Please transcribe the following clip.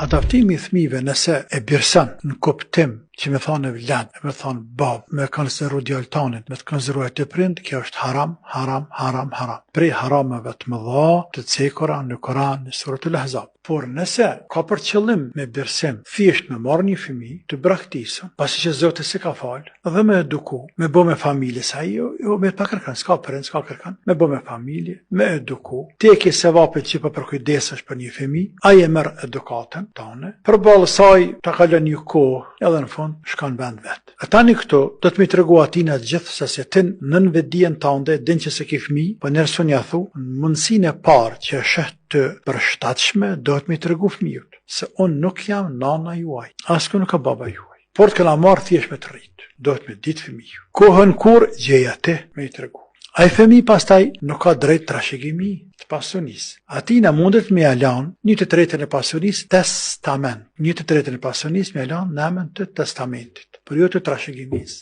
Adaptimi i fëmijëve nëse e birson në kuptim që me thonë vlad, me thonë bab, me konsideru djaltanin, me të konsideru e të prind, kjo është haram. Prej harameve të mëdha të cekura në Koran, në suratul Ahzab. Por nëse ka për qëllim me birsim, thjesht me marrë një fëmijë të braktisën, pasi që Zoti s'e ka falë, dhe me eduku, me bo me familje, sa jo me të pakërkan, s'ka prind, s'ka kërkan, me bo me familje, me eduku, te ke se vapet që për kujdesesh për një fëmijë, ai e merr edukatën tane, përballë saj ta kalon një kohë, edhe në fund shkon vend vet. E tani këto do të më tregu atina gjithë se ti nën vetdijen tënde din që se ke fëmijë, po nërsun ja thu, mundësinë e parë që është të përshtatshme do të më tregu fëmijët se unë nuk jam nana juaj, asku nuk ka baba juaj. Por të këna marrë thjesht me të rritë, do të me ditë fëmiju. Kohën kur gjeja te me i tregu. A i fëmij pastaj nuk ka drejt trashëgimi të pasunisë. Atina mundet me jalan 1/3 e pasunisë testament. 1/3 e pasunisë me jalan në emën të testamentit, për jo të trashëgimisë.